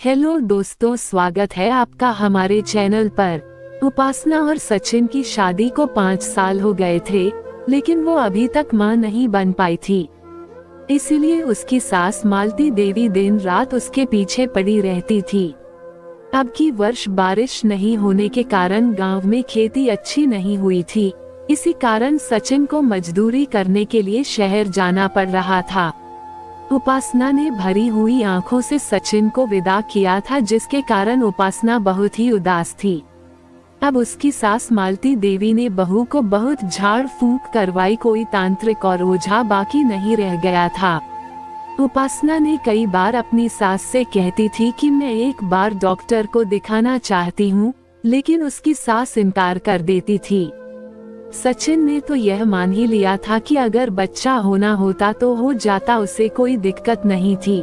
Hello दोस्तों, स्वागत है आपका हमारे चैनल पर। उपासना और सचिन की शादी को 5 साल हो गए थे, लेकिन वो अभी तक मां नहीं बन पाई थी। इसीलिए उसकी सास मालती देवी दिन रात उसके पीछे पड़ी रहती थी। अब की वर्ष बारिश नहीं होने के कारण गांव में खेती अच्छी नहीं हुई थी। इसी कारण सचिन को मजदूरी करने के लिए शहर जाना पड़ रहा था। उपासना ने भरी हुई आंखों से सचिन को विदा किया था, जिसके कारण उपासना बहुत ही उदास थी। अब उसकी सास मालती देवी ने बहू को बहुत झाड़ फूंक करवाई, कोई तांत्रिक और ओझा बाकी नहीं रह गया था। उपासना ने कई बार अपनी सास से कहती थी कि मैं एक बार डॉक्टर को दिखाना चाहती हूँ, लेकिन उसकी सास इनकार कर देती थी। सचिन ने तो यह मान ही लिया था कि अगर बच्चा होना होता तो हो जाता, उसे कोई दिक्कत नहीं थी।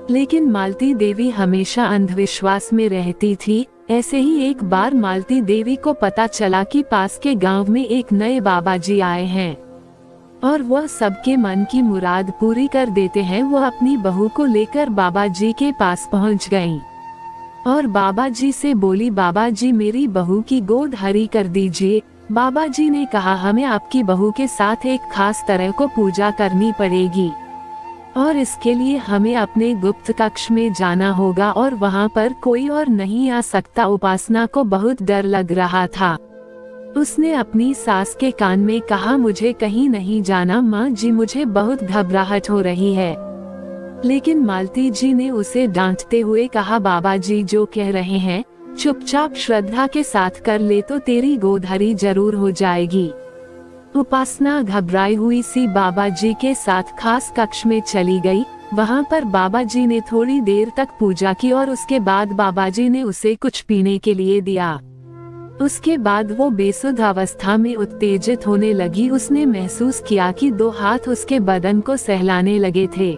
लेकिन मालती देवी हमेशा अंधविश्वास में रहती थी। ऐसे ही एक बार मालती देवी को पता चला कि पास के गांव में एक नए बाबा जी आए हैं और वह सबके मन की मुराद पूरी कर देते हैं। वह अपनी बहू को लेकर बाबा जी के पास पहुंच गईं और बाबा जी से बोली, बाबा जी मेरी बहू की गोद हरी कर दीजिए। बाबा जी ने कहा, हमें आपकी बहू के साथ एक खास तरह को पूजा करनी पड़ेगी और इसके लिए हमें अपने गुप्त कक्ष में जाना होगा और वहां पर कोई और नहीं आ सकता। उपासना को बहुत डर लग रहा था। उसने अपनी सास के कान में कहा, मुझे कहीं नहीं जाना माँ जी, मुझे बहुत घबराहट हो रही है। लेकिन मालती जी ने उसे डांटते हुए कहा, बाबा जी जो कह रहे हैं चुपचाप श्रद्धा के साथ कर ले तो तेरी गोद हरी जरूर हो जाएगी। उपासना घबराई हुई सी बाबा जी के साथ खास कक्ष में चली गई। वहां पर बाबा जी ने थोड़ी देर तक पूजा की और उसके बाद बाबा जी ने उसे कुछ पीने के लिए दिया। उसके बाद वो बेसुध अवस्था में उत्तेजित होने लगी। उसने महसूस किया कि 2 हाथ उसके बदन को सहलाने लगे थे।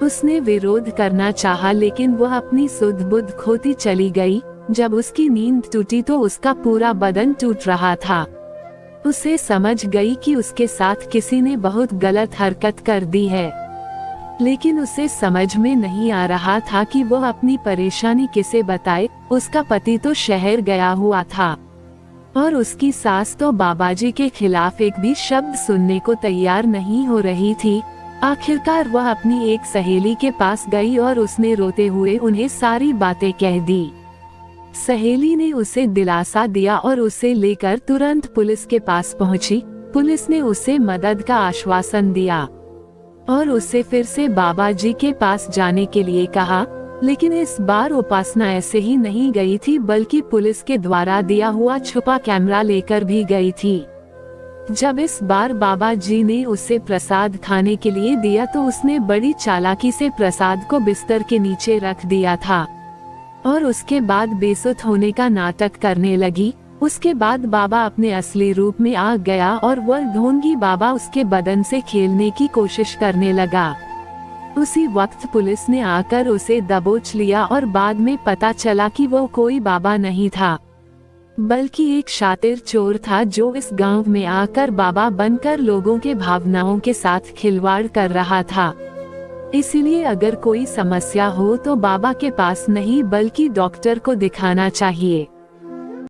उसने विरोध करना चाहा, लेकिन वह अपनी सुध बुध खोती चली गई। जब उसकी नींद टूटी तो उसका पूरा बदन टूट रहा था। उसे समझ गई कि उसके साथ किसी ने बहुत गलत हरकत कर दी है, लेकिन उसे समझ में नहीं आ रहा था कि वह अपनी परेशानी किसे बताए। उसका पति तो शहर गया हुआ था और उसकी सास तो बाबाजी के खिलाफ एक भी शब्द सुनने को तैयार नहीं हो रही थी। आखिरकार वह अपनी एक सहेली के पास गई और उसने रोते हुए उन्हें सारी बातें कह दी। सहेली ने उसे दिलासा दिया और उसे लेकर तुरंत पुलिस के पास पहुंची। पुलिस ने उसे मदद का आश्वासन दिया और उसे फिर से बाबा जी के पास जाने के लिए कहा। लेकिन इस बार उपासना ऐसे ही नहीं गई थी, बल्कि पुलिस के द्वारा दिया हुआ छुपा कैमरा लेकर भी गई थी। जब इस बार बाबा जी ने उसे प्रसाद खाने के लिए दिया तो उसने बड़ी चालाकी से प्रसाद को बिस्तर के नीचे रख दिया था और उसके बाद बेसुध होने का नाटक करने लगी। उसके बाद बाबा अपने असली रूप में आ गया और वह ढोंगी बाबा उसके बदन से खेलने की कोशिश करने लगा। उसी वक्त पुलिस ने आकर उसे दबोच लिया और बाद में पता चला कि वो कोई बाबा नहीं था, बल्कि एक शातिर चोर था जो इस गांव में आकर बाबा बनकर लोगों के भावनाओं के साथ खिलवाड़ कर रहा था। इसीलिए अगर कोई समस्या हो तो बाबा के पास नहीं बल्कि डॉक्टर को दिखाना चाहिए।